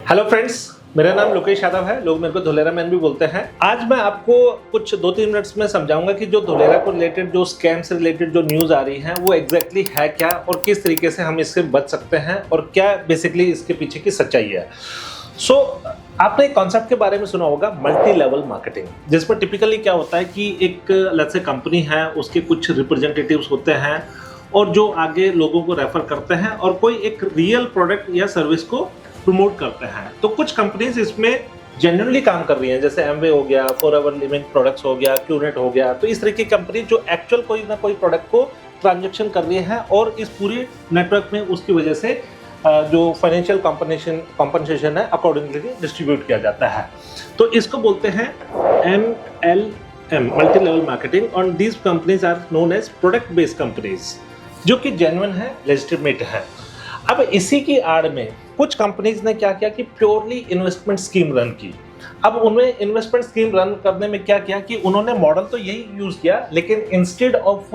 Hello friends, मेरा नाम लोकेश यादव है। लोग मेरे को धोलेरा मैन भी बोलते हैं। आज मैं आपको कुछ 2-3 मिनट्स में समझाऊंगा कि जो धोलेरा को रिलेटेड, जो स्कैम से रिलेटेड जो न्यूज़ आ रही है वो एग्जैक्टली है क्या और किस तरीके से हम इससे बच सकते हैं और क्या बेसिकली इसके पीछे की सच्चाई है। आपने एक कॉन्सेप्ट के बारे में सुना होगा, मल्टी लेवल मार्केटिंग, जिसमें टिपिकली क्या होता है कि एक लेट्स से कंपनी है, उसके कुछ रिप्रेजेंटेटिव्स होते हैं और जो आगे लोगों को रेफर करते हैं और कोई एक रियल प्रोडक्ट या सर्विस को प्रमोट करते हैं। तो कुछ कंपनीज इसमें जेन्युइनली काम कर रही हैं, जैसे एमवे हो गया, फॉरएवर लिविंग प्रोडक्ट्स हो गया, क्यूनेट हो गया। तो इस तरह की कंपनी जो एक्चुअल कोई ना कोई प्रोडक्ट को ट्रांजैक्शन कर रही है और इस पूरी नेटवर्क में उसकी वजह से जो फाइनेंशियल कॉम्पनसेशन है अकॉर्डिंगली डिस्ट्रीब्यूट किया जाता है। तो इसको बोलते हैं MLM, मल्टी लेवल मार्केटिंग। और these companies are known as product based companies, जो कि जेन्युइन है, लेजिटिमेट है। अब इसी की आड़ में कुछ कंपनीज ने क्या किया कि प्योरली इन्वेस्टमेंट स्कीम रन की। अब उन्हें इन्वेस्टमेंट स्कीम रन करने में क्या किया कि उन्होंने मॉडल तो यही यूज किया, लेकिन instead of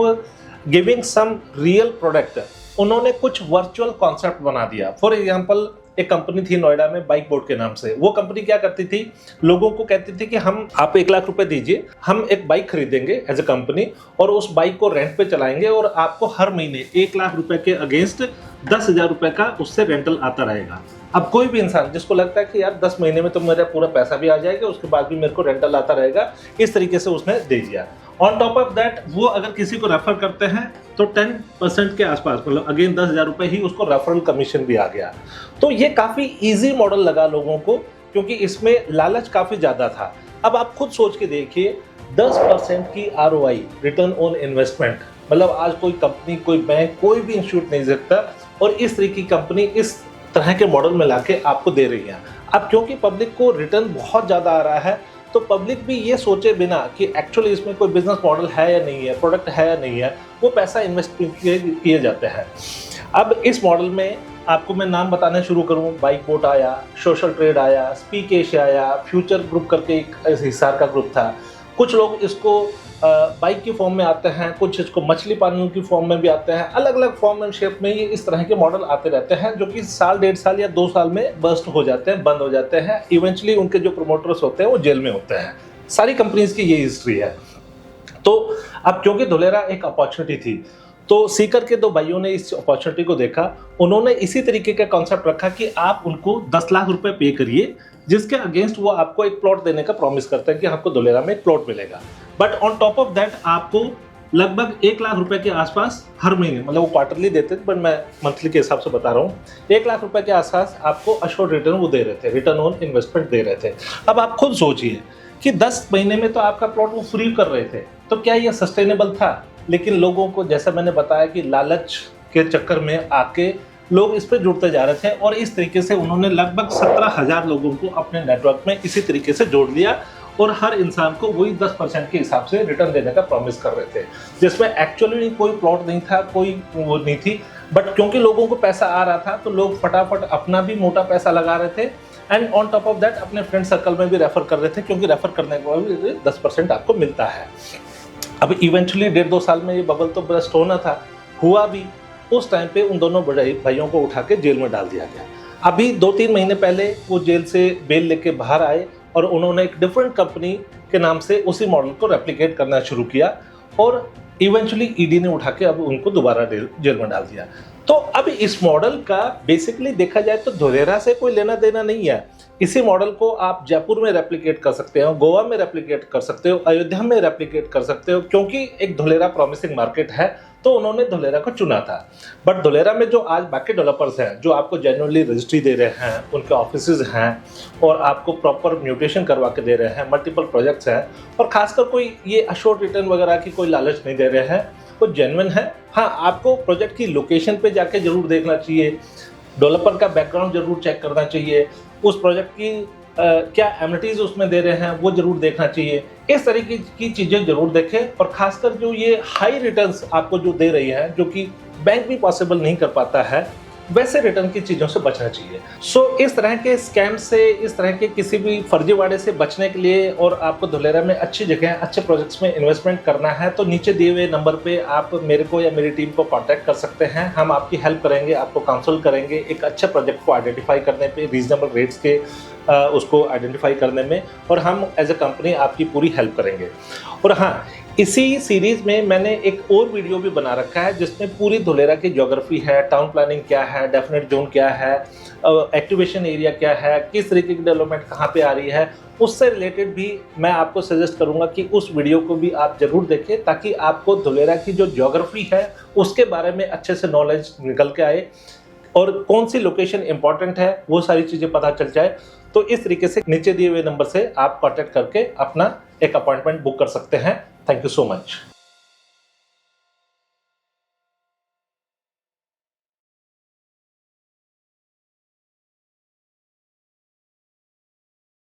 giving some real product उन्होंने कुछ वर्चुअल कॉन्सेप्ट बना दिया। फॉर एग्जांपल, एक कंपनी थी नोएडा में बाइक बोर्ड के नाम से। वो कंपनी क्या करती थी, लोगों को कहती थी कि आप 1 लाख रुपए दीजिए, हम एक बाइक खरीदेंगे एज ए कंपनी और उस बाइक को रेंट पे चलाएंगे और आपको हर महीने 1 लाख रुपए के अगेंस्ट 10,000 रुपए का उससे रेंटल आता रहेगा। अब कोई भी इंसान जिसको लगता है कि यार 10 महीने में तो मेरा पूरा पैसा भी आ जाएगा, उसके बाद भी मेरे को रेंटल आता रहेगा, इस तरीके से उसने दे दिया। ऑन टॉप ऑफ दैट वो अगर किसी को रेफर करते हैं तो 10% के आसपास, मतलब अगेन 10,000 रुपए ही उसको रेफरल कमीशन भी आ गया। तो ये काफ़ी ईजी मॉडल लगा लोगों को, क्योंकि इसमें लालच काफ़ी ज़्यादा था। अब आप खुद सोच के देखिए, 10% की ROI, रिटर्न ऑन इन्वेस्टमेंट, मतलब आज कोई कंपनी, कोई बैंक, कोई भी इंस्टीट्यूट नहीं सकता और इस तरह की कंपनी इस तरह के मॉडल में लाके आपको दे रही है। अब क्योंकि पब्लिक को रिटर्न बहुत ज़्यादा आ रहा है, तो पब्लिक भी ये सोचे बिना कि एक्चुअली इसमें कोई बिजनेस मॉडल है या नहीं है, प्रोडक्ट है या नहीं है, वो पैसा इन्वेस्ट किए जाते हैं। अब इस मॉडल में आपको मैं नाम बताने शुरू करूं, बाइक बोट आया, सोशल ट्रेड आया, स्पीक एशिया आया, फ्यूचर ग्रुप करके एक हिसार का ग्रुप था। कुछ लोग इसको बाइक की फॉर्म में आते हैं, कुछ इसको मछली पालने की फॉर्म में भी आते हैं। अलग अलग फॉर्म एंड शेप में ये इस तरह के मॉडल आते रहते हैं, जो कि साल, 1.5 साल या 2 साल में बस्ट हो जाते हैं, बंद हो जाते हैं। इवेंचुअली उनके जो प्रमोटर्स होते हैं वो जेल में होते हैं। सारी कंपनीज की ये हिस्ट्री है। तो अब क्योंकि धोलेरा एक अपॉर्चुनिटी थी, तो सीकर के 2 भाइयों ने इस अपॉर्चुनिटी को देखा। उन्होंने इसी तरीके का कॉन्सेप्ट रखा कि आप उनको 10 लाख रुपए पे करिए, जिसके अगेंस्ट वो आपको एक प्लॉट देने का प्रॉमिस करते हैं कि आपको धोलेरा में एक प्लॉट मिलेगा। But on top of that आपको लगभग 1 लाख रुपए के आसपास हर महीने, मतलब वो क्वार्टरली देते थे, बट मैं मंथली के हिसाब से बता रहा हूँ, 1 लाख रुपए के आसपास आपको अश्योर्ड रिटर्न वो दे रहे थे, रिटर्न ऑन इन्वेस्टमेंट दे रहे थे। अब आप खुद सोचिए कि 10 महीने में तो आपका प्लॉट वो फ्री कर रहे थे, तो क्या ये सस्टेनेबल था? लेकिन लोगों को, जैसा मैंने बताया कि लालच के चक्कर में आके लोग इस पर जुड़ते जा रहे थे और इस तरीके से उन्होंने लगभग 17,000 लोगों को अपने नेटवर्क में इसी तरीके से जोड़ लिया और हर इंसान को वही 10% के हिसाब से रिटर्न देने का प्रॉमिस कर रहे थे, जिसमें एक्चुअली कोई प्लॉट नहीं था, कोई वो नहीं थी। बट क्योंकि लोगों को पैसा आ रहा था तो लोग फटाफट अपना भी मोटा पैसा लगा रहे थे and on top of that अपने फ्रेंड सर्कल में भी रेफर कर रहे थे, क्योंकि रेफर करने के बाद 10% आपको मिलता है। अब इवेंचुअली 1.5-2 साल में ये बबल तो बस्ट होना था, हुआ भी। उस टाइम पे उन दोनों बड़े भाइयों को उठा के जेल में डाल दिया गया। अभी 2-3 महीने पहले वो जेल से बेल लेके बाहर आए और उन्होंने एक डिफरेंट कंपनी के नाम से उसी मॉडल को रेप्लिकेट करना शुरू किया और इवेंचुअली ईडी ने उठा के अब उनको दोबारा जेल में डाल दिया। तो अब इस मॉडल का बेसिकली देखा जाए तो धोलेरा से कोई लेना देना नहीं है। इसी मॉडल को आप जयपुर में रेप्लिकेट कर सकते हो, गोवा में रेप्लिकेट कर सकते हो, अयोध्या में रेप्लिकेट कर सकते हो, क्योंकि एक धोलेरा प्रॉमिसिंग मार्केट है, तो उन्होंने धोलेरा को चुना था। बट धोलेरा में जो आज बाकी डेवलपर्स हैं, जो आपको जेन्युइनली रजिस्ट्री दे रहे हैं, उनके ऑफिसेज हैं और आपको प्रॉपर म्यूटेशन करवा के दे रहे हैं, मल्टीपल प्रोजेक्ट्स हैं, और खासकर कोई ये अश्योर्ड रिटर्न वगैरह की कोई लालच नहीं दे रहे हैं, वो जेन्युइन है। हाँ, आपको प्रोजेक्ट की लोकेशन पे जाके जरूर देखना चाहिए, डेवलपर का बैकग्राउंड जरूर चेक करना चाहिए, उस प्रोजेक्ट की क्या एमिनिटीज उसमें दे रहे हैं वो जरूर देखना चाहिए। इस तरीके की चीज़ें जरूर देखें। और खासकर जो ये हाई रिटर्न्स आपको जो दे रही है, जो कि बैंक भी पॉसिबल नहीं कर पाता है, वैसे रिटर्न की चीज़ों से बचना चाहिए। इस तरह के स्कैम से, इस तरह के किसी भी फर्जीवाड़े से बचने के लिए और आपको धुलेरा में अच्छी जगह, अच्छे प्रोजेक्ट्स में इन्वेस्टमेंट करना है तो नीचे दिए हुए नंबर पे आप मेरे को या मेरी टीम को कॉन्टैक्ट कर सकते हैं। हम आपकी हेल्प करेंगे, आपको काउंसल करेंगे एक अच्छे प्रोजेक्ट को आइडेंटिफाई करने पे, रीजनेबल रेट्स के उसको आइडेंटिफाई करने में, और हम एज ए कंपनी आपकी पूरी हेल्प करेंगे। और हाँ, इसी सीरीज में मैंने एक और वीडियो भी बना रखा है जिसमें पूरी धुलेरा की ज्योग्राफी है, टाउन प्लानिंग क्या है, डेफिनेट जोन क्या है, एक्टिवेशन एरिया क्या है, किस तरीके की डेवलपमेंट कहाँ पे आ रही है, उससे रिलेटेड भी मैं आपको सजेस्ट करूंगा कि उस वीडियो को भी आप जरूर देखें ताकि आपको धुलेरा की जो ज्योग्राफी है उसके बारे में अच्छे से नॉलेज निकल के आए और कौन सी लोकेशन इंपॉर्टेंट है वो सारी चीज़ें पता चल जाए। तो इस तरीके से नीचे दिए हुए नंबर से आप कॉन्टैक्ट करके अपना एक अपॉइंटमेंट बुक कर सकते हैं। Thank you so much.